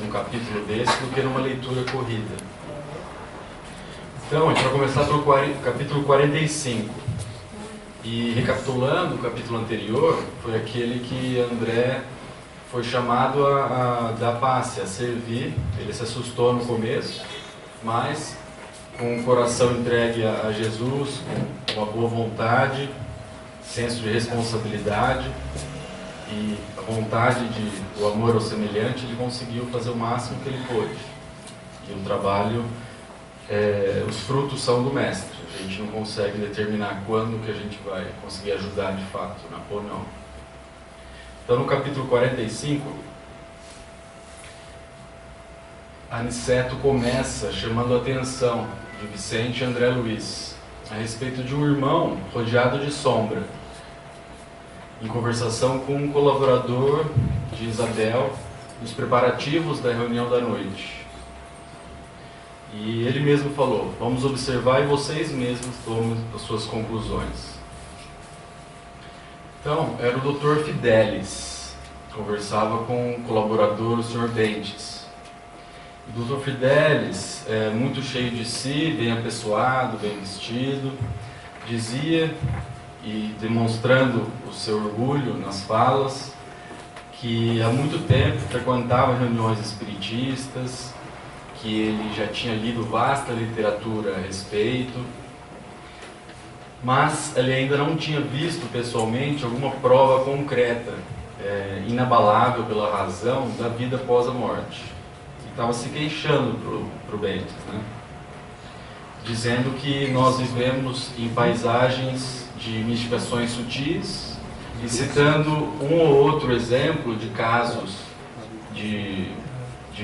um capítulo desse do que numa leitura corrida. Então, a gente vai começar pelo capítulo 45. E recapitulando o capítulo anterior, foi aquele que André foi chamado a dar passe, a servir. Ele se assustou no começo, mas com o coração entregue a Jesus, com uma boa vontade, senso de responsabilidade e a vontade o amor ao semelhante, ele conseguiu fazer o máximo que ele pôde. E o trabalho, os frutos são do mestre. A gente não consegue determinar quando que a gente vai conseguir ajudar de fato, né? Ou não. Então, no capítulo 45, Aniceto começa chamando a atenção de Vicente e André Luiz a respeito de um irmão rodeado de sombra, em conversação com um colaborador de Isabel nos preparativos da reunião da noite. E ele mesmo falou: vamos observar e vocês mesmos tomem as suas conclusões. Então, era o Dr. Fidelis, conversava com um colaborador, o Sr. Bentes. O Dr. Fidelis, muito cheio de si, bem apessoado, bem vestido, dizia, e demonstrando o seu orgulho nas falas, que há muito tempo frequentava reuniões espiritistas, que ele já tinha lido vasta literatura a respeito, mas ele ainda não tinha visto pessoalmente alguma prova concreta, inabalável pela razão da vida após a morte. E estava se queixando para o Bentes, né? Dizendo que nós vivemos em paisagens de mistificações sutis, e citando um ou outro exemplo de casos de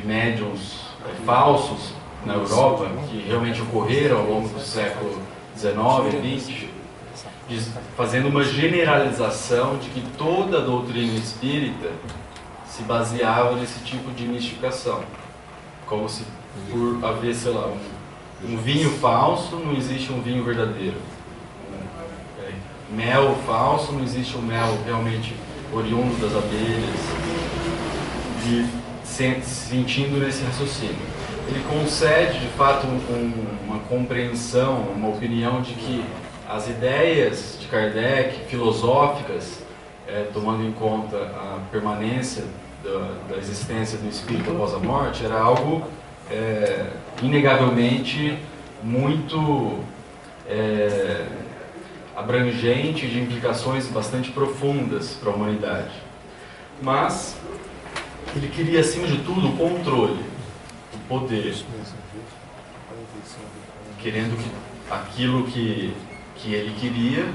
médiums falsos na Europa, que realmente ocorreram ao longo do século XIX e XX, fazendo uma generalização de que toda a doutrina espírita se baseava nesse tipo de mistificação, como se por haver, sei lá, um vinho falso, não existe um vinho verdadeiro. Mel falso, não existe um mel realmente oriundo das abelhas. E sentindo nesse raciocínio, ele concede de fato uma compreensão, uma opinião de que as ideias de Kardec, filosóficas, tomando em conta a permanência da existência do espírito após a morte, era algo inegavelmente muito abrangente, de implicações bastante profundas para a humanidade. Mas ele queria, acima de tudo, o controle, o poder, querendo que aquilo que ele queria,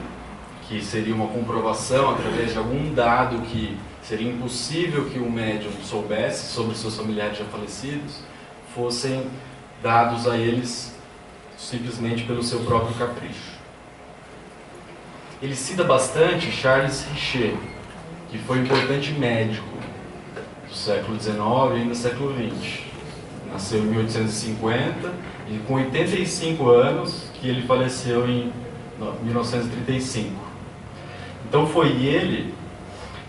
que seria uma comprovação através de algum dado que seria impossível que o médium soubesse sobre seus familiares já falecidos, fossem dados a eles simplesmente pelo seu próprio capricho. Ele cita bastante Charles Richer, que foi um importante médico do século XIX e ainda do século XX. Nasceu em 1850 e com 85 anos que ele faleceu em 1935. Então foi ele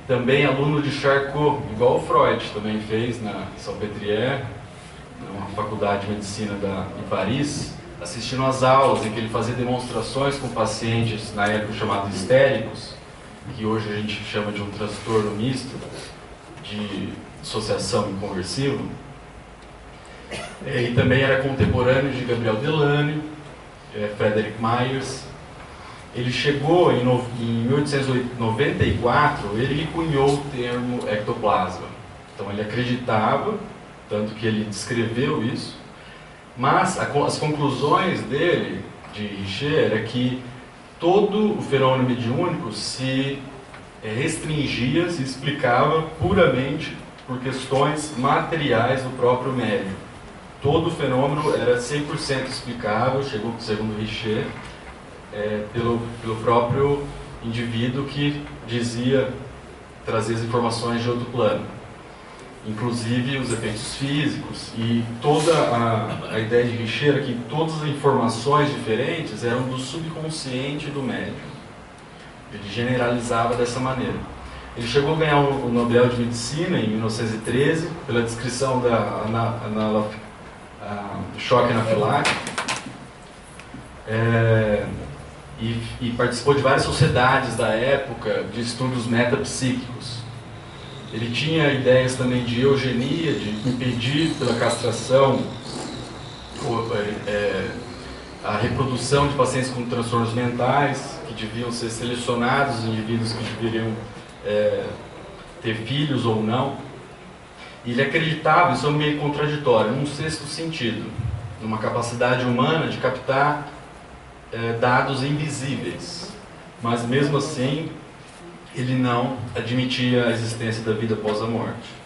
também aluno de Charcot, igual o Freud também fez na Salpêtrière, na Faculdade de Medicina em Paris, assistindo às aulas em que ele fazia demonstrações com pacientes, na época chamados histéricos, que hoje a gente chama de um transtorno misto de dissociação inconversiva. E também era contemporâneo de Gabriel Delane, Frederick Myers. Ele chegou em 1894, ele cunhou o termo ectoplasma. Então ele acreditava, tanto que ele descreveu isso, mas as conclusões dele, de Richer, era que todo o fenômeno mediúnico se restringia, se explicava puramente por questões materiais do próprio médium. Todo o fenômeno era 100% explicável, chegou, segundo Richer, pelo próprio indivíduo que dizia trazer as informações de outro plano, inclusive os efeitos físicos. E toda a ideia de Richer era que todas as informações diferentes eram do subconsciente do médium. Ele generalizava dessa maneira. Ele chegou a ganhar o Nobel de Medicina em 1913 pela descrição do choque anafilático, e participou de várias sociedades da época de estudos metapsíquicos. Ele tinha ideias também de eugenia, de impedir pela castração a reprodução de pacientes com transtornos mentais, que deviam ser selecionados, os indivíduos que deveriam ter filhos ou não. E ele acreditava, isso é meio contraditório, num sexto sentido, numa capacidade humana de captar dados invisíveis, mas mesmo assim ele não admitia a existência da vida após a morte.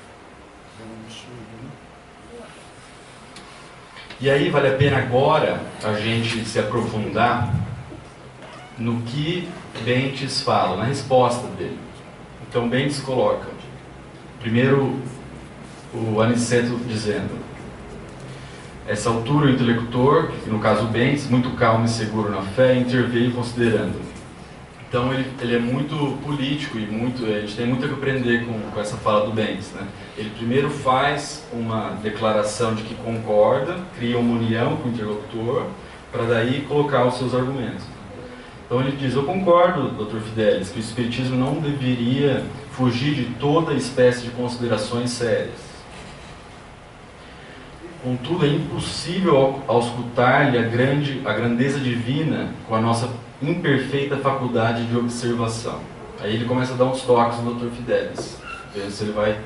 E aí vale a pena agora a gente se aprofundar no que Bentes fala, na resposta dele. Então Bentes coloca, primeiro o Aniceto dizendo: essa altura o intelector, que no caso Bentes, muito calmo e seguro na fé, interveio considerando. Então ele é muito político e a gente tem muito a aprender com essa fala do Bentes, né? Ele primeiro faz uma declaração de que concorda, cria uma união com o interlocutor, para daí colocar os seus argumentos. Então ele diz: eu concordo, Dr. Fidelis, que o Espiritismo não deveria fugir de toda espécie de considerações sérias. Contudo, é impossível auscultar-lhe a grandeza divina com a nossa imperfeita faculdade de observação. Aí ele começa a dar uns toques no Dr. Fidelis, ver se ele vai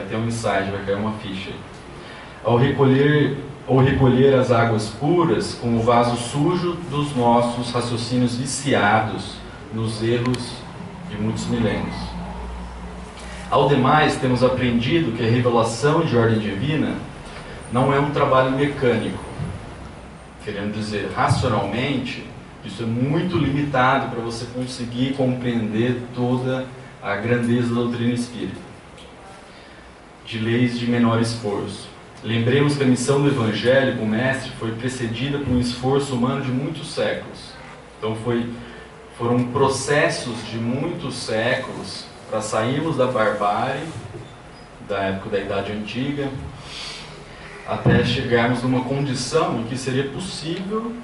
ter um insight, vai cair uma ficha. Ao recolher as águas puras com o vaso sujo dos nossos raciocínios viciados nos erros de muitos milênios. Ao demais, temos aprendido que a revelação de ordem divina não é um trabalho mecânico. Querendo dizer, racionalmente, isso é muito limitado para você conseguir compreender toda a grandeza da doutrina espírita. De leis de menor esforço. Lembremos que a missão do Evangelho, o Mestre, foi precedida por um esforço humano de muitos séculos. Então foram processos de muitos séculos para sairmos da barbárie, da época da Idade Antiga, até chegarmos numa condição em que seria possível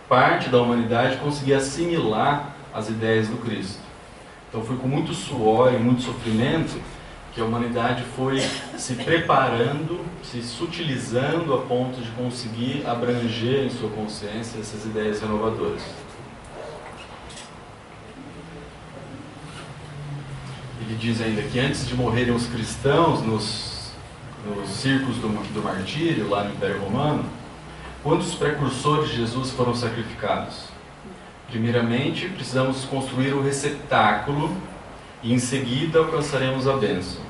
parte da humanidade conseguir assimilar as ideias do Cristo. Então foi com muito suor e muito sofrimento que a humanidade foi se preparando, se sutilizando a ponto de conseguir abranger em sua consciência essas ideias renovadoras. Ele diz ainda que antes de morrerem os cristãos nos círculos do martírio, lá no Império Romano, quantos precursores de Jesus foram sacrificados? Primeiramente, precisamos construir o receptáculo e em seguida alcançaremos a bênção.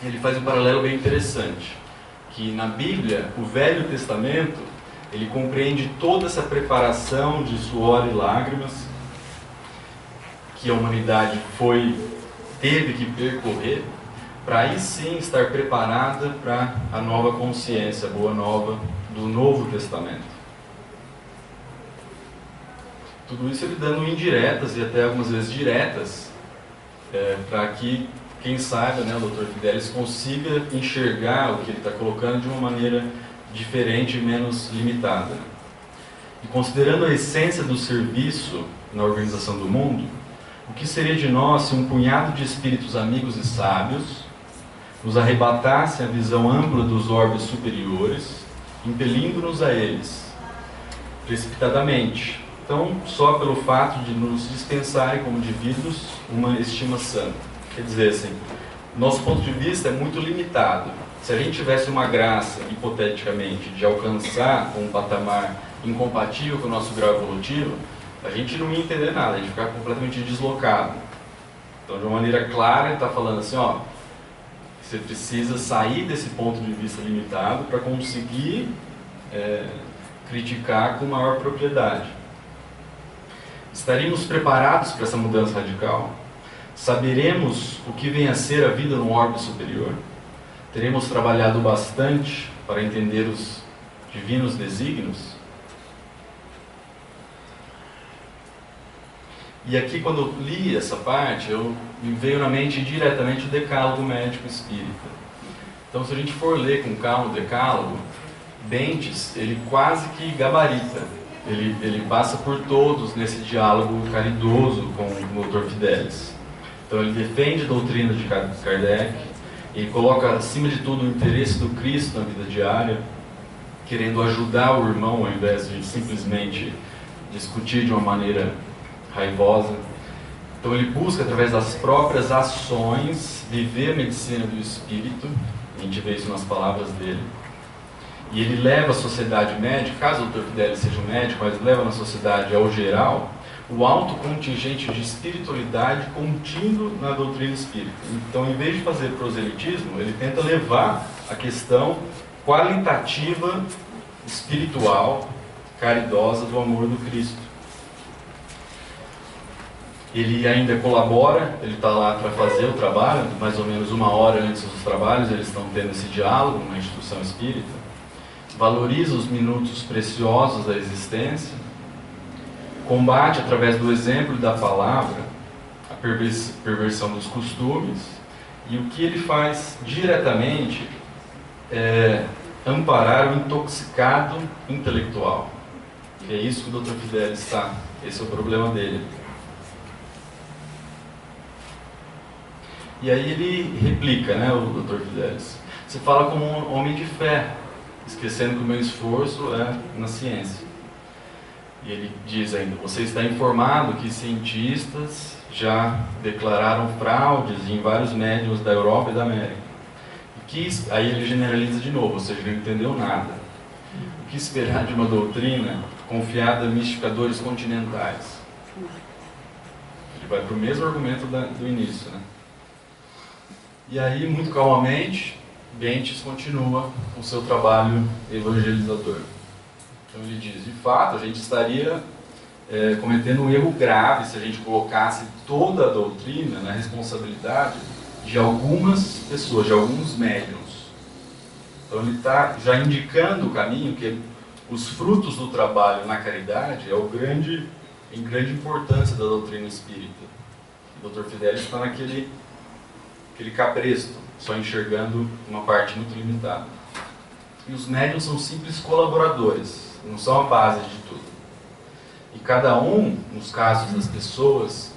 Ele faz um paralelo bem interessante, que na Bíblia, o Velho Testamento, ele compreende toda essa preparação de suor e lágrimas que a humanidade teve que percorrer, para aí sim estar preparada para a nova consciência, a boa nova do Novo Testamento. Tudo isso ele dando indiretas e até algumas vezes diretas, para que, quem saiba, né, o Dr. Fidelis consiga enxergar o que ele está colocando de uma maneira diferente e menos limitada. E considerando a essência do serviço na organização do mundo, o que seria de nós se um punhado de espíritos amigos e sábios nos arrebatasse a visão ampla dos orbes superiores, impelindo-nos a eles precipitadamente? Então, só pelo fato de nos dispensarem como indivíduos uma estimação. Quer dizer assim, nosso ponto de vista é muito limitado. Se a gente tivesse uma graça, hipoteticamente, de alcançar um patamar incompatível com o nosso grau evolutivo, a gente não ia entender nada, a gente ia ficar completamente deslocado. Então, de uma maneira clara, ele está falando assim, ó, você precisa sair desse ponto de vista limitado para conseguir criticar com maior propriedade. Estaríamos preparados para essa mudança radical? Saberemos o que vem a ser a vida no orbe superior? Teremos trabalhado bastante para entender os divinos desígnios? E aqui, quando eu li essa parte, me veio na mente diretamente o Decálogo Médico Espírita. Então, se a gente for ler com calma o Decálogo, Bentes, ele quase que gabarita. Ele passa por todos nesse diálogo caridoso com o Dr. Fidelis. Então, ele defende a doutrina de Kardec, ele coloca, acima de tudo, o interesse do Cristo na vida diária, querendo ajudar o irmão, ao invés de simplesmente discutir de uma maneira raivosa. Então ele busca, através das próprias ações, viver a medicina do espírito. A gente vê isso nas palavras dele. E ele leva a sociedade médica, caso o Dr. Fidelis seja um médico, mas leva na sociedade ao geral, o alto contingente de espiritualidade contido na doutrina espírita. Então, em vez de fazer proselitismo, ele tenta levar a questão qualitativa, espiritual, caridosa do amor do Cristo. Ele ainda colabora, ele está lá para fazer o trabalho, mais ou menos 1 hora antes dos trabalhos, eles estão tendo esse diálogo na instituição espírita. Valoriza os minutos preciosos da existência, combate através do exemplo e da palavra a perversão dos costumes, e o que ele faz diretamente é amparar o intoxicado intelectual, que é isso que o Dr. Fidelis está, esse é o problema dele. E aí ele replica, né, o Dr. Fidelis. Você fala como um homem de fé, esquecendo que o meu esforço é na ciência. E ele diz ainda, você está informado que cientistas já declararam fraudes em vários médiuns da Europa e da América. Aí ele generaliza de novo, ou seja, ele não entendeu nada. O que esperar de uma doutrina confiada a mistificadores continentais? Ele vai para o mesmo argumento do início, né? E aí, muito calmamente, Bentes continua o seu trabalho evangelizador. Então ele diz, de fato, a gente estaria cometendo um erro grave se a gente colocasse toda a doutrina na responsabilidade de algumas pessoas, de alguns médiuns. Então ele está já indicando o caminho, que os frutos do trabalho na caridade é em grande importância da doutrina espírita. O Dr. Fidelis está naquele cabresto, só enxergando uma parte muito limitada. E os médiuns são simples colaboradores, não são a base de tudo. E cada um, nos casos das pessoas,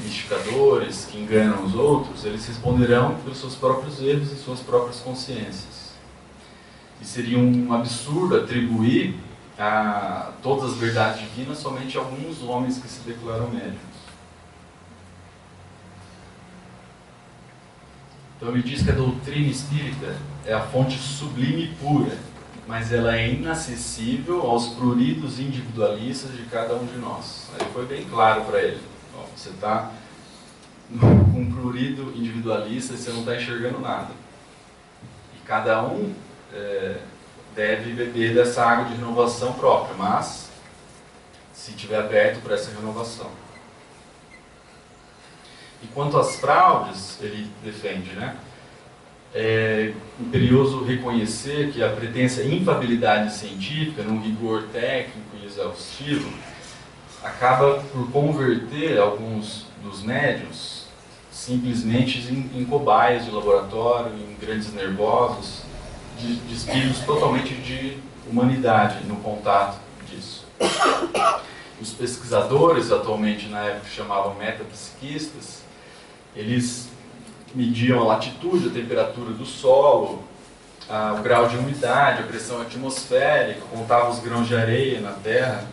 mistificadores, que enganam os outros, eles responderão pelos seus próprios erros e suas próprias consciências. E seria um absurdo atribuir a todas as verdades divinas somente a alguns homens que se declaram médiuns. Então ele diz que a doutrina espírita é a fonte sublime e pura, mas ela é inacessível aos pruridos individualistas de cada um de nós. Aí foi bem claro para ele. Ó, você está com um prurido individualista e você não está enxergando nada. E cada um deve beber dessa água de renovação própria, mas se estiver aberto para essa renovação. E quanto às fraudes, ele defende, né? É imperioso reconhecer que a pretensa infabilidade científica, num rigor técnico e exaustivo, acaba por converter alguns dos médiuns simplesmente em cobaias de laboratório, em grandes nervosos, de espíritos totalmente de humanidade no contato disso. Os pesquisadores, atualmente na época chamavam metapsiquistas, eles mediam a latitude, a temperatura do solo, o grau de umidade, a pressão atmosférica, contavam os grãos de areia na terra,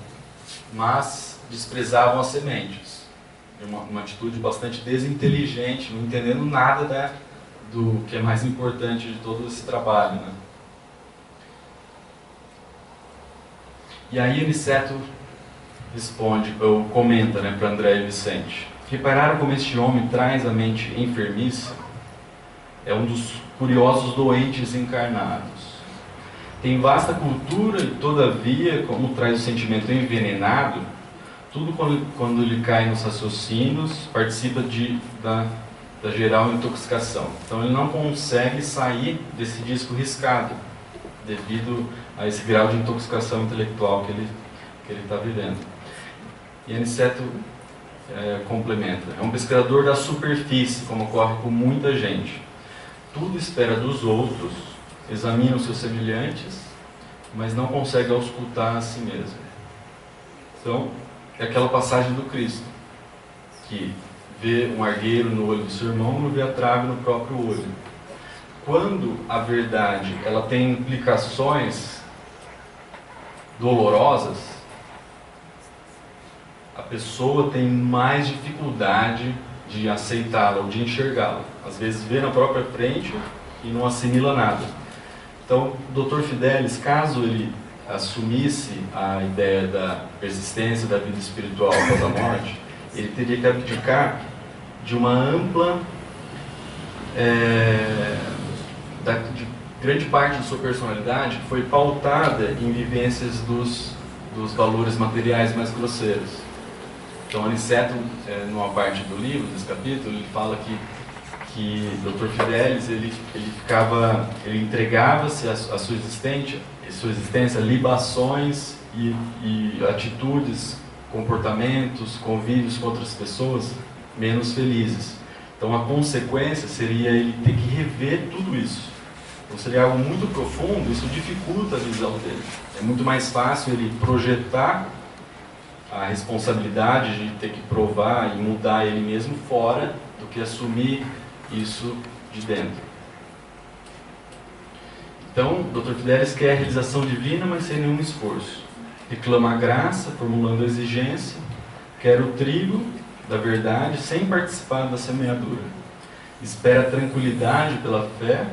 mas desprezavam as sementes. Uma atitude bastante desinteligente, não entendendo nada do que é mais importante de todo esse trabalho, né? E aí Aniceto responde, ou comenta, né, para André e Vicente. Repararam como este homem traz a mente enfermiça? É um dos curiosos doentes encarnados. Tem vasta cultura e, todavia, como traz o sentimento envenenado, tudo quando ele cai nos raciocínios, participa da geral intoxicação. Então ele não consegue sair desse disco riscado, devido a esse grau de intoxicação intelectual que ele está vivendo. E Aniceto complementa: é um pesquisador da superfície, como ocorre com muita gente. Tudo espera dos outros, examina os seus semelhantes, mas não consegue auscultar a si mesmo. Então, é aquela passagem do Cristo, que vê um argueiro no olho do seu irmão, não vê a trave no próprio olho. Quando a verdade ela tem implicações dolorosas, a pessoa tem mais dificuldade de aceitá-la ou de enxergá-la. Às vezes vê na própria frente e não assimila nada. Então, o Dr. Fidelis, caso ele assumisse a ideia da persistência da vida espiritual após a morte, ele teria que abdicar de uma ampla, de grande parte de sua personalidade que foi pautada em vivências dos valores materiais mais grosseiros. Então, Aniceto, numa parte do livro, desse capítulo, ele fala que Dr. Fidelis, ele entregava-se a sua existência, libações e atitudes, comportamentos, convívios com outras pessoas menos felizes. Então, a consequência seria ele ter que rever tudo isso. Então, seria algo muito profundo, isso dificulta a visão dele. É muito mais fácil ele projetar a responsabilidade de ter que provar e mudar ele mesmo fora do que assumir isso de dentro. Então, Dr. Fidelis quer a realização divina, mas sem nenhum esforço. Reclama a graça, formulando a exigência. Quer o trigo da verdade, sem participar da semeadura. Espera a tranquilidade pela fé,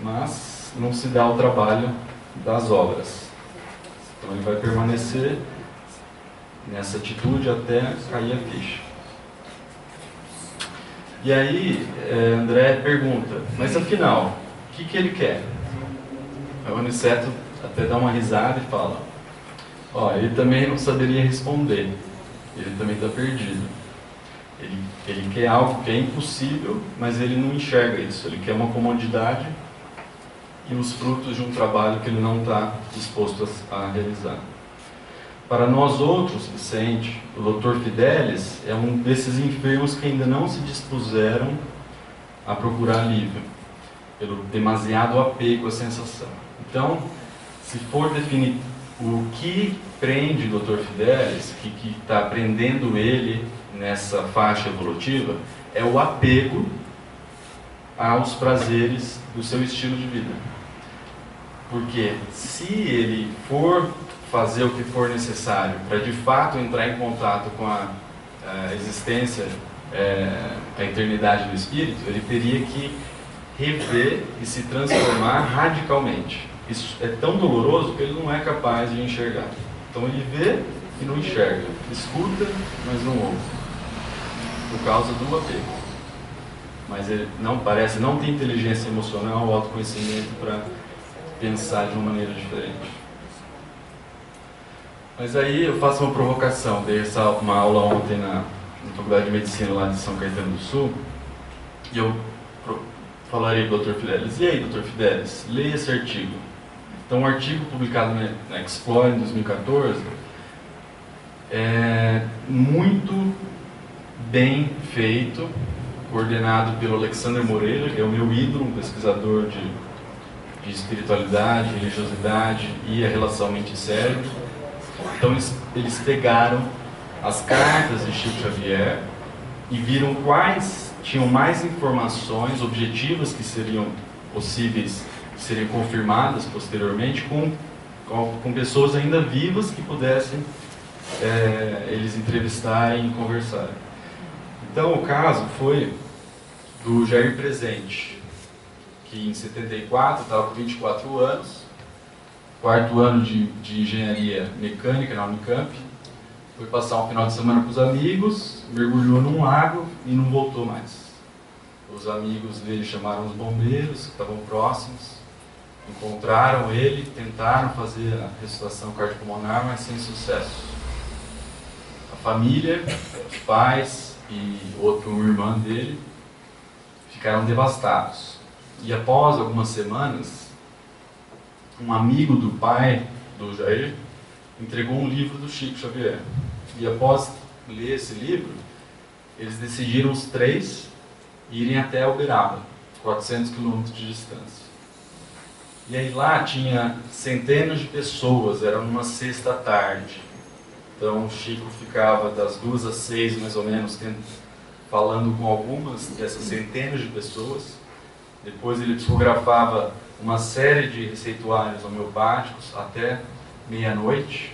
mas não se dá ao trabalho das obras. Então, ele vai permanecer nessa atitude até cair a ficha. E aí, André pergunta, mas afinal, o que ele quer? Aí o Aniceto até dá uma risada e fala, ele também não saberia responder, ele também está perdido. Ele quer algo que é impossível, mas ele não enxerga isso, ele quer uma comodidade e os frutos de um trabalho que ele não está disposto a realizar. Para nós outros, Vicente, o Dr. Fidelis é um desses enfermos que ainda não se dispuseram a procurar alívio, pelo demasiado apego à sensação. Então, se for definir o que prende o Dr. Fidelis, que está prendendo ele nessa faixa evolutiva, é o apego aos prazeres do seu estilo de vida. Porque se ele for fazer o que for necessário para de fato entrar em contato com a existência, a eternidade do espírito, ele teria que rever e se transformar radicalmente. Isso é tão doloroso que ele não é capaz de enxergar. Então ele vê e não enxerga, escuta, mas não ouve, por causa do apego. Mas ele não tem inteligência emocional ou autoconhecimento para pensar de uma maneira diferente. Mas aí eu faço uma provocação. Dei uma aula ontem na Faculdade de Medicina lá de São Caetano do Sul, e eu falarei para o Dr. Fidelis, e aí, Dr. Fidelis, leia esse artigo. Então, um artigo publicado na Explore em 2014 é muito bem feito, coordenado pelo Alexander Moreira, que é o meu ídolo, um pesquisador de espiritualidade, religiosidade e a relação mente-cérebro. Então eles pegaram as cartas de Chico Xavier e viram quais tinham mais informações objetivas que seriam possíveis, que seriam confirmadas posteriormente com pessoas ainda vivas que pudessem eles entrevistarem e conversarem. Então o caso foi do Jair Presente, que em 74 estava com 24 anos, quarto ano de engenharia mecânica na Unicamp, foi passar um final de semana com os amigos, mergulhou num lago e não voltou mais. Os amigos dele chamaram os bombeiros, que estavam próximos, encontraram ele, tentaram fazer a ressuscitação cardiopulmonar, mas sem sucesso. A família, os pais e uma irmã dele ficaram devastados. E após algumas semanas, um amigo do pai do Jair entregou um livro do Chico Xavier. E após ler esse livro, eles decidiram os três irem até Uberaba, 400 quilômetros de distância. E aí lá tinha centenas de pessoas, era numa sexta-tarde. Então o Chico ficava das 2 às 6, mais ou menos, falando com algumas dessas centenas de pessoas. Depois ele psicografava uma série de receituários homeopáticos até meia-noite.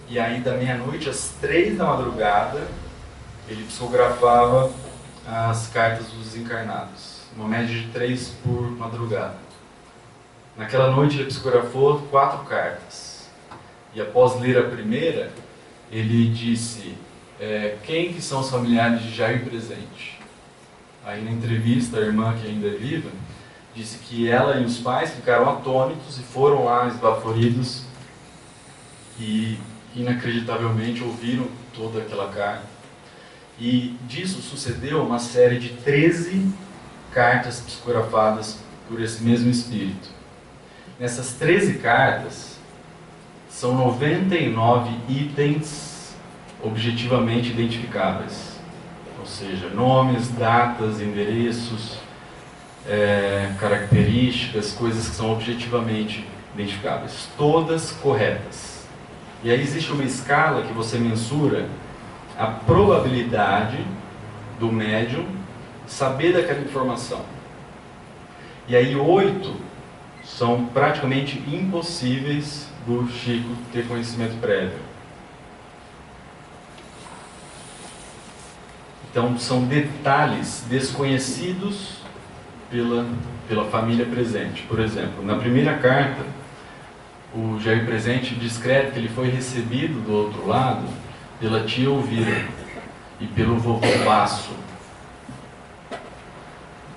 E aí da meia-noite às 3 da madrugada, ele psicografava as cartas dos desencarnados. Uma média de 3 por madrugada. Naquela noite ele psicografou 4 cartas. E após ler a primeira, ele disse, quem que são os familiares de Jair Presente? Aí na entrevista, a irmã, que ainda é viva, disse que ela e os pais ficaram atônitos e foram lá esbaforidos e inacreditavelmente ouviram toda aquela carta. E disso sucedeu uma série de 13 cartas psicografadas por esse mesmo espírito. Nessas 13 cartas, são 99 itens objetivamente identificáveis. Ou seja, nomes, datas, endereços, características, coisas que são objetivamente identificáveis. Todas corretas. E aí existe uma escala que você mensura a probabilidade do médium saber daquela informação. E aí 8 são praticamente impossíveis do Chico ter conhecimento prévio. Então são detalhes desconhecidos pela família presente. Por exemplo, na primeira carta, o Jair Presente descreve que ele foi recebido do outro lado pela tia Elvira e pelo vovô Basso.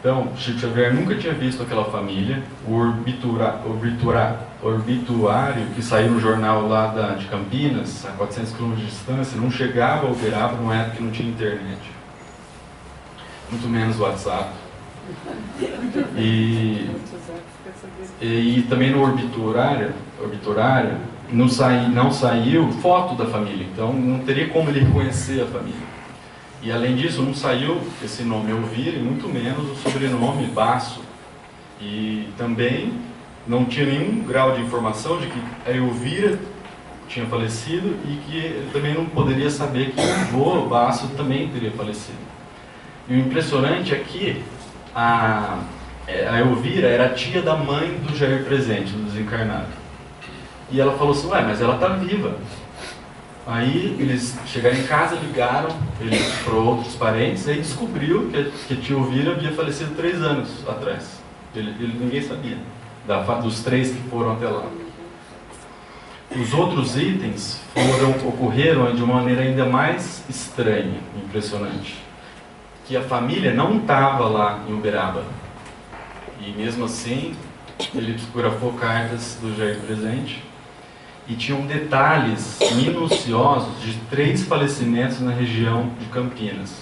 Então, Chico Xavier nunca tinha visto aquela família. O obituário que saiu no jornal lá de Campinas, a 400 km de distância, não chegava ao Uberaba numa época que não tinha internet. Muito menos WhatsApp. E também no obituário não saiu foto da família, então não teria como ele reconhecer a família. E além disso, não saiu esse nome Elvira e muito menos o sobrenome Basso. E também não tinha nenhum grau de informação de que a Elvira tinha falecido e que ele também não poderia saber que o avô Basso também teria falecido. E o impressionante é que a Elvira era a tia da mãe do Jair Presente, do desencarnado. E ela falou assim, mas ela está viva. Aí eles chegaram em casa, ligaram para outros parentes, e aí descobriu que a tia Elvira havia falecido 3 anos atrás. Ninguém sabia, dos 3 que foram até lá. Os outros itens ocorreram de uma maneira ainda mais estranha, impressionante. Que a família não estava lá em Uberaba. E mesmo assim, ele psicografou cartas do Jair Presente. E tinham detalhes minuciosos de 3 falecimentos na região de Campinas,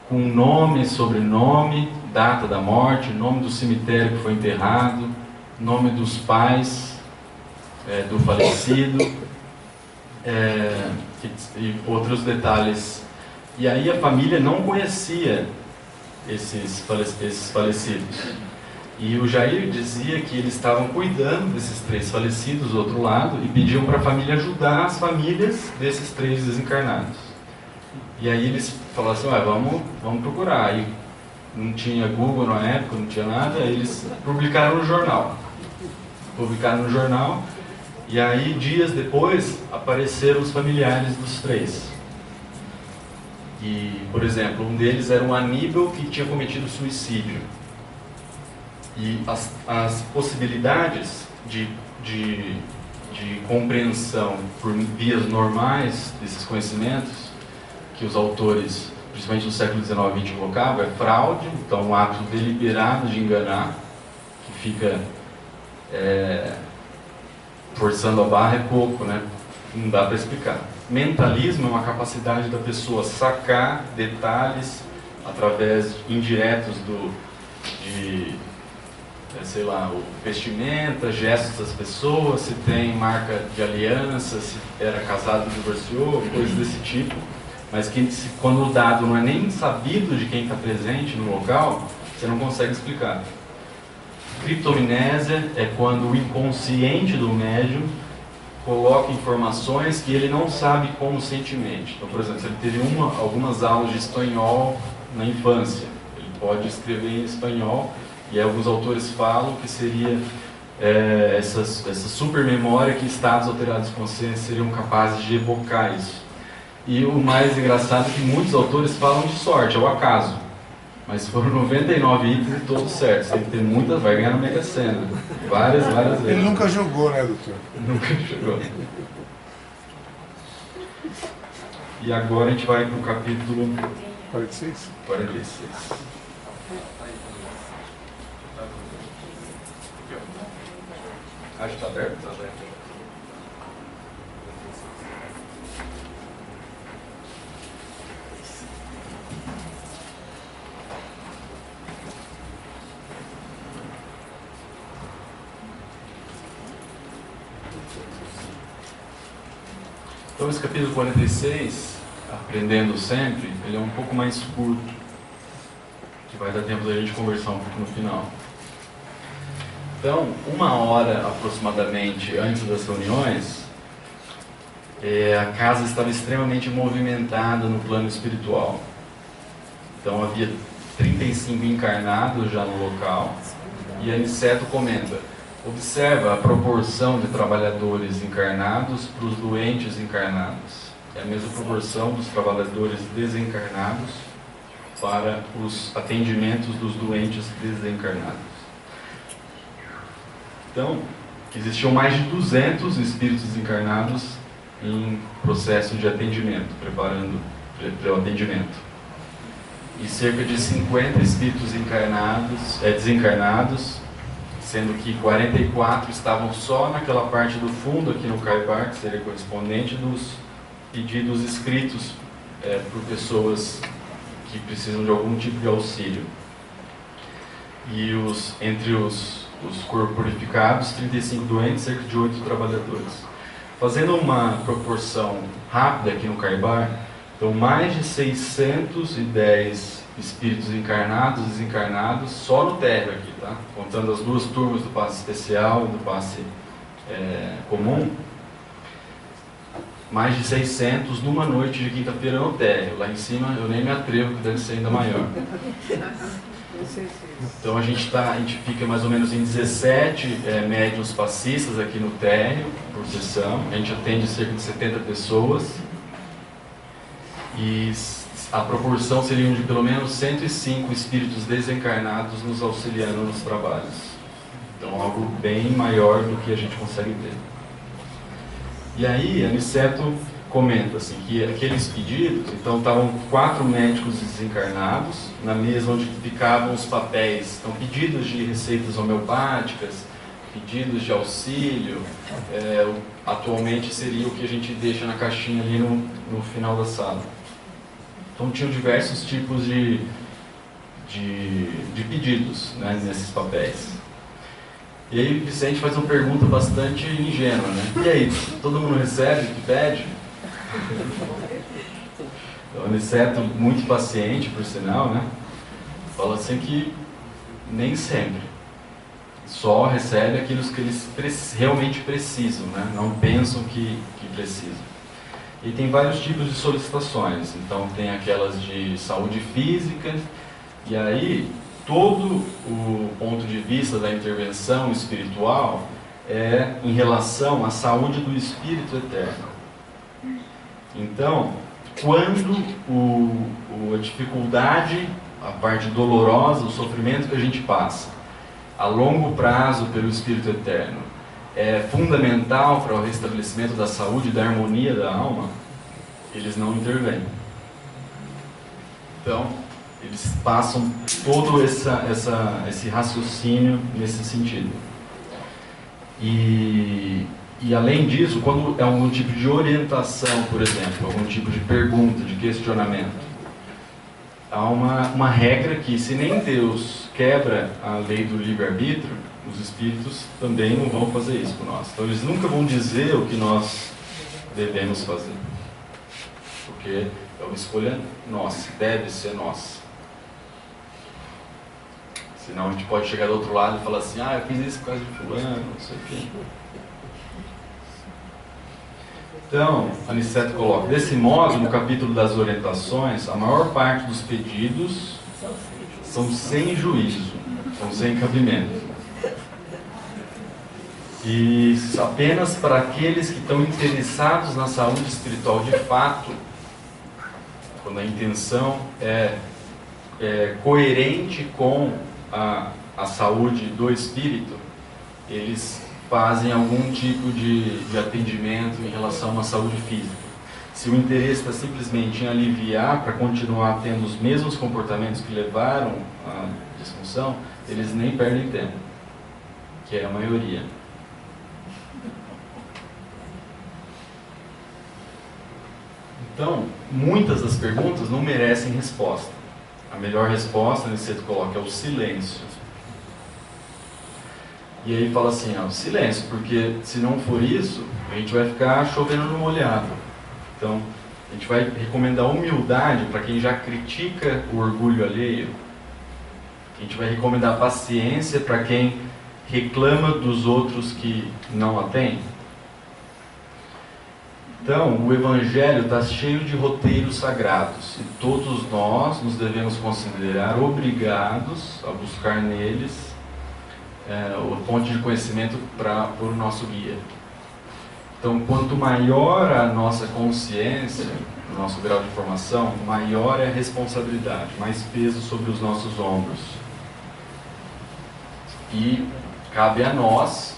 com nome, sobrenome, data da morte, nome do cemitério que foi enterrado, nome dos pais do falecido, e outros detalhes. E aí a família não conhecia esses falecidos. E o Jair dizia que eles estavam cuidando desses 3 falecidos do outro lado e pediam para a família ajudar as famílias desses 3 desencarnados. E aí eles falaram assim, vamos procurar. Aí não tinha Google na época, não tinha nada, eles publicaram no jornal. E aí dias depois apareceram os familiares dos 3. E, por exemplo, um deles era um Aníbal que tinha cometido suicídio. E as possibilidades de compreensão por vias normais desses conhecimentos que os autores, principalmente no século XIX e XX, colocavam, é fraude, então um ato deliberado de enganar, que fica forçando a barra é pouco, né? Não dá para explicar. Mentalismo é uma capacidade da pessoa sacar detalhes através indiretos sei lá, o vestimenta, gestos das pessoas, se tem marca de aliança, se era casado e divorciou, coisas desse tipo. mas que quando o dado não é nem sabido de quem está presente no local, você não consegue explicar. Criptomnésia é quando o inconsciente do médium coloca informações que ele não sabe conscientemente. Então, por exemplo, se ele teve algumas aulas de espanhol na infância, ele pode escrever em espanhol, e alguns autores falam que seria essa supermemória, que estados alterados de consciência seriam capazes de evocar isso. E o mais engraçado é que muitos autores falam de sorte, é o acaso. Mas foram 99 itens e todos certos. Tem que ter muitas, vai ganhar na Mega Sena. Várias vezes. Ele nunca jogou, né, doutor? Nunca jogou. E agora a gente vai para o capítulo 46. 46. Acho que está aberto? Está aberto. Então esse capítulo 46, Aprendendo Sempre, ele é um pouco mais curto, que vai dar tempo da gente conversar um pouco no final. Então, 1 hora aproximadamente antes das reuniões, a casa estava extremamente movimentada no plano espiritual. Então havia 35 encarnados já no local, e Aniceto comenta: observa a proporção de trabalhadores encarnados para os doentes encarnados. É a mesma proporção dos trabalhadores desencarnados para os atendimentos dos doentes desencarnados. Então, existiam mais de 200 espíritos desencarnados em processo de atendimento, preparando para o atendimento. E cerca de 50 espíritos desencarnados, sendo que 44 estavam só naquela parte do fundo aqui no Caibar, que seria correspondente dos pedidos escritos por pessoas que precisam de algum tipo de auxílio. E entre os corporificados, 35 doentes, cerca de 8 trabalhadores. Fazendo uma proporção rápida aqui no Caibar, então mais de 610 espíritos encarnados e desencarnados só no térreo aqui, tá? Contando as duas turmas do passe especial e do passe comum, mais de 600 numa noite de quinta-feira no térreo. Lá em cima eu nem me atrevo, que deve ser ainda maior. Então a gente fica mais ou menos em 17 médiuns passistas aqui no térreo, por sessão. A gente atende cerca de 70 pessoas. E a proporção seria de pelo menos 105 espíritos desencarnados nos auxiliando nos trabalhos. Então algo bem maior do que a gente consegue ver. E aí Aniceto comenta assim, que aqueles pedidos, então estavam 4 médicos desencarnados, na mesa onde ficavam os papéis, então pedidos de receitas homeopáticas, pedidos de auxílio, atualmente seria o que a gente deixa na caixinha ali no final da sala. Então tinham diversos tipos de pedidos, né, nesses papéis. E aí Vicente faz uma pergunta bastante ingênua, né? E aí, todo mundo recebe o que pede? O Aniceto, muito paciente, por sinal, né? Fala assim que nem sempre. Só recebe aquilo que eles realmente precisam, né? Não pensam que precisam. E tem vários tipos de solicitações. Então tem aquelas de saúde física, e aí todo o ponto de vista da intervenção espiritual é em relação à saúde do espírito eterno. Então, quando a dificuldade, a parte dolorosa, o sofrimento que a gente passa a longo prazo pelo espírito eterno é fundamental para o restabelecimento da saúde e da harmonia da alma, eles não intervêm. Então, eles passam todo esse raciocínio nesse sentido. E além disso, quando é algum tipo de orientação, por exemplo, algum tipo de pergunta, de questionamento, há uma regra que, se nem Deus quebra a lei do livre-arbítrio, os espíritos também não vão fazer isso por nós. Então eles nunca vão dizer o que nós devemos fazer. porque é uma escolha nossa, deve ser nossa. Senão a gente pode chegar do outro lado e falar assim, eu fiz isso por causa de fulano, não sei o quê. Então, Aniceto coloca, desse modo, no capítulo das orientações, a maior parte dos pedidos são sem juízo, são sem cabimento. E apenas para aqueles que estão interessados na saúde espiritual de fato, quando a intenção é coerente com a saúde do espírito, eles fazem algum tipo de atendimento em relação à saúde física. Se o interesse está simplesmente em aliviar para continuar tendo os mesmos comportamentos que levaram à disfunção, eles nem perdem tempo, que é a maioria. Então, muitas das perguntas não merecem resposta. A melhor resposta, Aniceto coloca, é o silêncio. E aí fala assim, o silêncio, porque se não for isso, a gente vai ficar chovendo no molhado. Então, a gente vai recomendar humildade para quem já critica o orgulho alheio. A gente vai recomendar paciência para quem reclama dos outros que não a têm. Então, o Evangelho está cheio de roteiros sagrados e todos nós nos devemos considerar obrigados a buscar neles a fonte de conhecimento por o nosso guia. Então, quanto maior a nossa consciência, o nosso grau de formação, maior é a responsabilidade, mais peso sobre os nossos ombros. E cabe a nós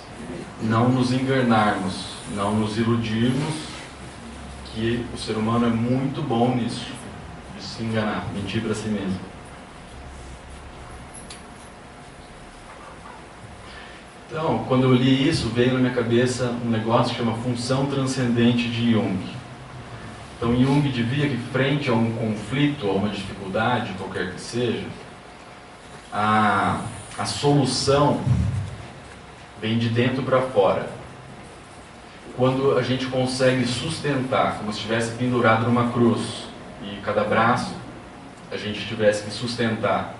não nos enganarmos, não nos iludirmos, que o ser humano é muito bom nisso, de se enganar, mentir para si mesmo. Então, quando eu li isso, veio na minha cabeça um negócio que chama função transcendente de Jung. Então, Jung dizia que frente a um conflito, a uma dificuldade, qualquer que seja, a solução vem de dentro para fora. Quando a gente consegue sustentar, como se estivesse pendurado numa cruz, e cada braço a gente tivesse que sustentar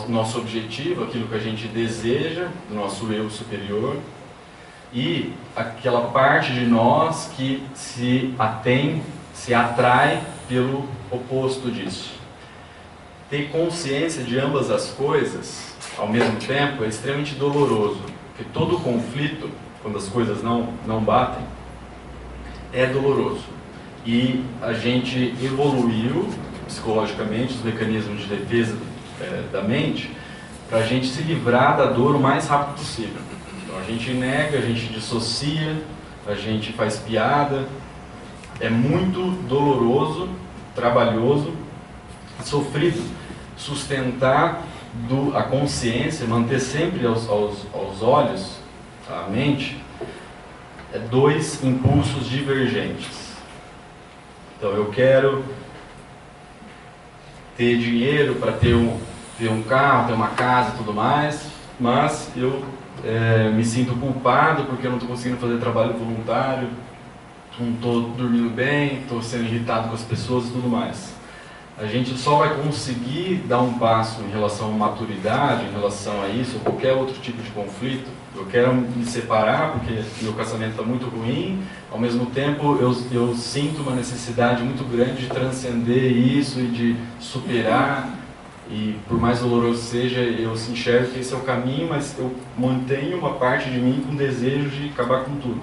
nosso objetivo, aquilo que a gente deseja, do nosso eu superior, e aquela parte de nós que se atrai pelo oposto disso. Ter consciência de ambas as coisas, ao mesmo tempo, é extremamente doloroso, porque todo conflito, quando as coisas não batem, é doloroso. E a gente evoluiu psicologicamente os mecanismos de defesa da mente para a gente se livrar da dor o mais rápido possível. Então a gente nega, a gente dissocia, a gente faz piada. É muito doloroso, trabalhoso, sofrido sustentar a consciência, manter sempre aos olhos a mente, dois impulsos divergentes. Então eu quero ter dinheiro para ter um carro, ter uma casa e tudo mais, mas eu me sinto culpado porque eu não estou conseguindo fazer trabalho voluntário, não estou dormindo bem, estou sendo irritado com as pessoas e tudo mais. A gente só vai conseguir dar um passo em relação à maturidade, em relação a isso, ou qualquer outro tipo de conflito. Eu quero me separar porque meu casamento está muito ruim, ao mesmo tempo eu sinto uma necessidade muito grande de transcender isso e de superar, e por mais doloroso seja, eu enxergo que esse é o caminho, mas eu mantenho uma parte de mim com desejo de acabar com tudo.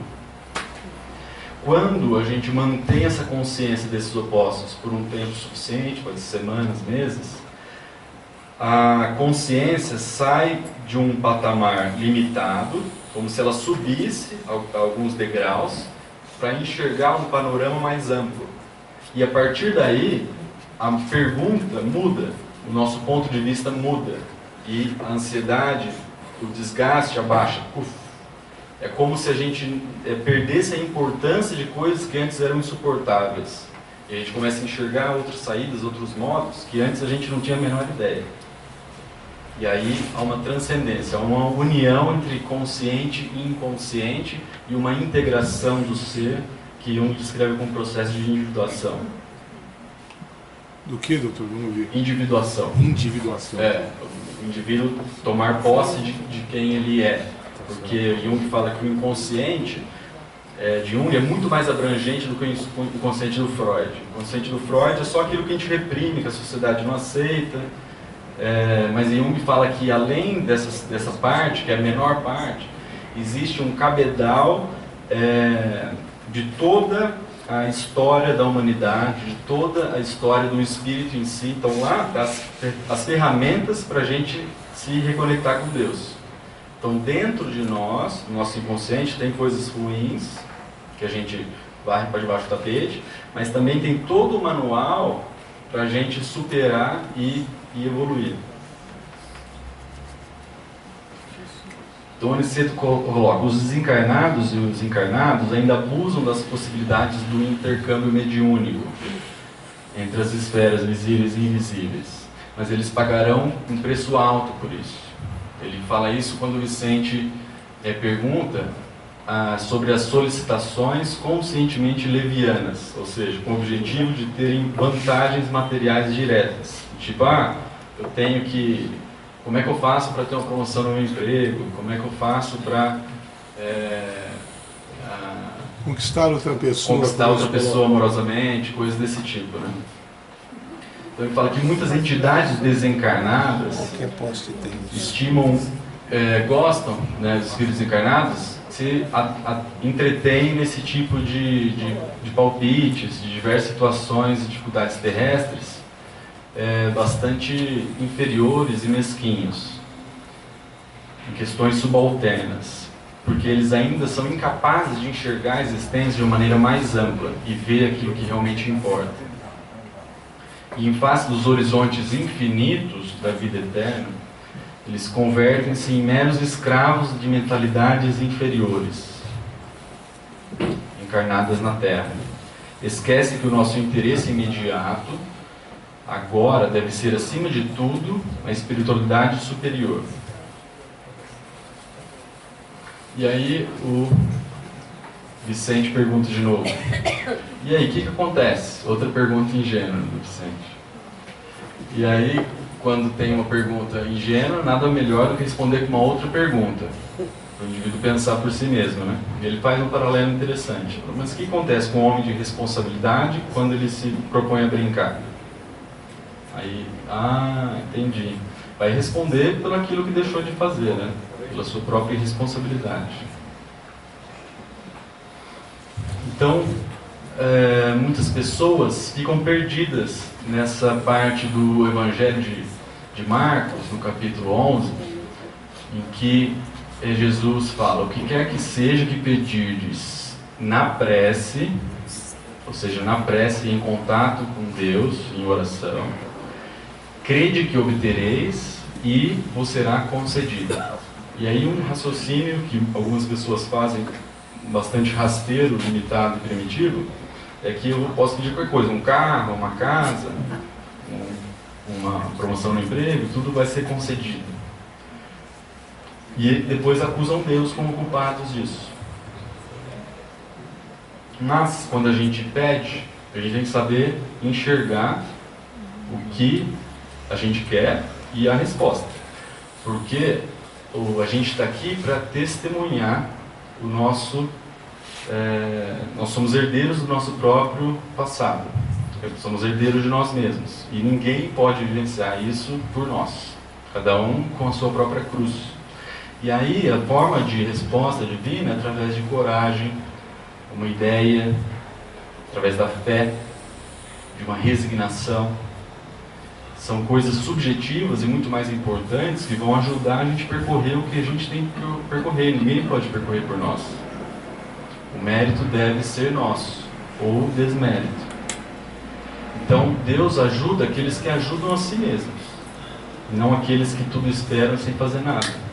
Quando a gente mantém essa consciência desses opostos por um tempo suficiente, pode ser semanas, meses, a consciência sai de um patamar limitado, como se ela subisse alguns degraus, para enxergar um panorama mais amplo. E a partir daí, a pergunta muda, o nosso ponto de vista muda, e a ansiedade, o desgaste abaixa. É como se a gente perdesse a importância de coisas que antes eram insuportáveis. E a gente começa a enxergar outras saídas, outros modos, que antes a gente não tinha a menor ideia. E aí há uma transcendência, há uma união entre consciente e inconsciente, e uma integração do ser que Jung descreve como processo de individuação. Do que, doutor? Não vi. Individuação. Individuação. O indivíduo tomar posse de quem ele é. Porque Jung fala que o inconsciente de Jung é muito mais abrangente do que o inconsciente do Freud. O inconsciente do Freud é só aquilo que a gente reprime, que a sociedade não aceita. Mas Jung fala que além dessa parte, que é a menor parte, existe um cabedal de toda a história da humanidade, de toda a história do espírito em si. Então lá tá as ferramentas para a gente se reconectar com Deus. Então dentro de nós, no nosso inconsciente, tem coisas ruins que a gente varre para debaixo do tapete, mas também tem todo o manual para a gente superar e evoluir. Então, Aniceto coloca: os desencarnados e os encarnados ainda abusam das possibilidades do intercâmbio mediúnico entre as esferas visíveis e invisíveis, mas eles pagarão um preço alto por isso. Ele fala isso quando o Vicente pergunta sobre as solicitações conscientemente levianas, ou seja, com o objetivo de terem vantagens materiais diretas. Tipo, eu tenho que... Como é que eu faço para ter uma promoção no meu emprego? Como é que eu faço para conquistar outra pessoa amorosamente, coisas desse tipo, né? Então ele fala que muitas entidades desencarnadas estimam, gostam, né, dos espíritos encarnados, se entretêm nesse tipo de palpites, de diversas situações e dificuldades terrestres, bastante inferiores e mesquinhos, em questões subalternas, porque eles ainda são incapazes de enxergar a existência de uma maneira mais ampla e ver aquilo que realmente importa. E em face dos horizontes infinitos da vida eterna, eles convertem-se em meros escravos de mentalidades inferiores, encarnadas na Terra. Esquece que o nosso interesse imediato agora deve ser, acima de tudo, a espiritualidade superior. E aí o Vicente pergunta de novo: e aí, o que acontece? Outra pergunta ingênua do Vicente. E aí, quando tem uma pergunta ingênua, nada melhor do que responder com uma outra pergunta, para o indivíduo pensar por si mesmo, né? E ele faz um paralelo interessante. Mas o que acontece com o homem de responsabilidade quando ele se propõe a brincar? Aí, entendi. Vai responder pelo aquilo que deixou de fazer, né? Pela sua própria responsabilidade. Então, muitas pessoas ficam perdidas nessa parte do Evangelho de Marcos, no capítulo 11, em que Jesus fala: o que quer que seja que pedirdes na prece, ou seja, na prece, em contato com Deus, em oração, crede que obtereis e vos será concedido. E aí um raciocínio que algumas pessoas fazem, bastante rasteiro, limitado e primitivo, é que eu posso pedir qualquer coisa, um carro, uma casa, uma promoção no emprego, tudo vai ser concedido. E depois acusam Deus como culpados disso. Mas quando a gente pede, a gente tem que saber enxergar o que a gente quer e a resposta. Porque a gente está aqui para testemunhar o nosso... nós somos herdeiros do nosso próprio passado. Somos herdeiros de nós mesmos. E ninguém pode vivenciar isso por nós. Cada um com a sua própria cruz. E aí a forma de resposta divina é através de coragem, uma ideia, através da fé, de uma resignação. São coisas subjetivas e muito mais importantes que vão ajudar a gente a percorrer o que a gente tem que percorrer. Ninguém pode percorrer por nós. O mérito deve ser nosso, ou desmérito. Então Deus ajuda aqueles que ajudam a si mesmos, não aqueles que tudo esperam sem fazer nada.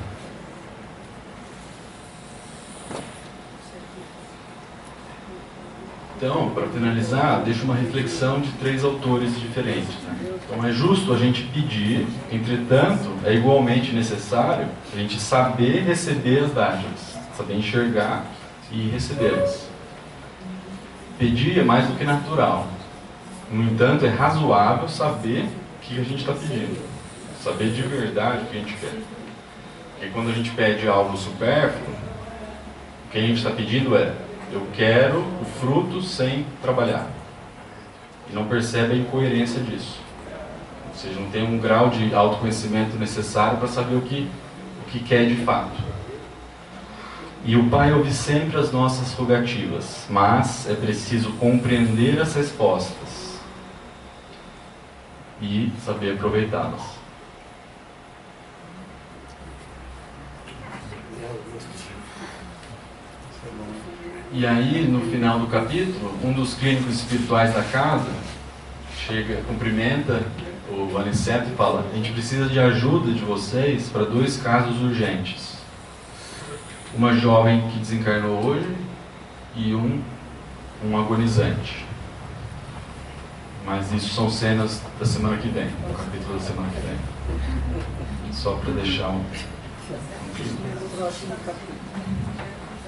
Então, para finalizar, deixo uma reflexão de 3 autores diferentes, né? Então é justo a gente pedir, entretanto, é igualmente necessário a gente saber receber as dádivas, saber enxergar e recebê-las. pedir é mais do que natural. No entanto, é razoável saber o que a gente está pedindo. Saber de verdade o que a gente quer. Porque quando a gente pede algo supérfluo, o que a gente está pedindo é: eu quero o fruto sem trabalhar. E não percebe a incoerência disso. Ou seja, não tem um grau de autoconhecimento necessário para saber o que quer de fato. E o Pai ouve sempre as nossas rogativas, mas é preciso compreender as respostas e saber aproveitá-las. E aí, no final do capítulo, um dos clínicos espirituais da casa chega, cumprimenta o Aniceto e fala: a gente precisa de ajuda de vocês para 2 casos urgentes. Uma jovem que desencarnou hoje e um agonizante. Mas isso são cenas da semana que vem, do capítulo da semana que vem. Só para deixar um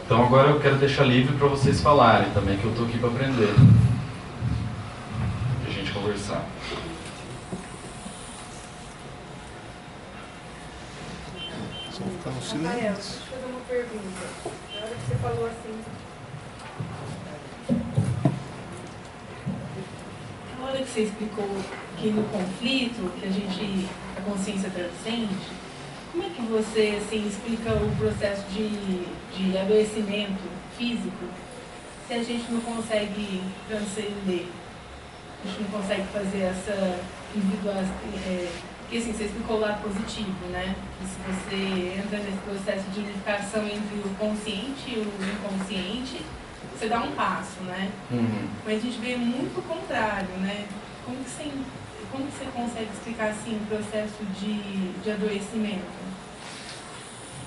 Então agora eu quero deixar livre para vocês falarem também, que eu estou aqui para aprender. Para a gente conversar. Só ficar no Rafael, silêncio. deixa eu fazer uma pergunta. Na hora que você falou assim, Na hora que você explicou que no conflito, que a consciência transcende, como é que você assim, explica o processo de adoecimento físico se a gente não consegue transcender? A gente não consegue fazer essa individuação. Porque assim, você explicou o lado positivo, né? Que se você entra nesse processo de unificação entre o consciente e o inconsciente, você dá um passo, né? Mas a gente vê muito o contrário, né? Como que você consegue explicar assim o processo de adoecimento?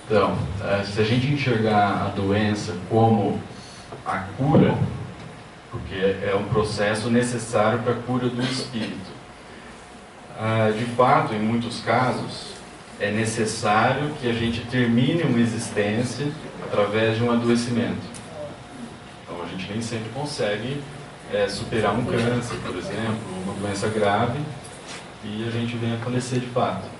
Então, se a gente enxergar a doença como a cura, porque é um processo necessário para a cura do espírito. De fato, em muitos casos, é necessário que a gente termine uma existência através de um adoecimento. Então, a gente nem sempre consegue superar um câncer, por exemplo, uma doença grave, e a gente vem a falecer de fato.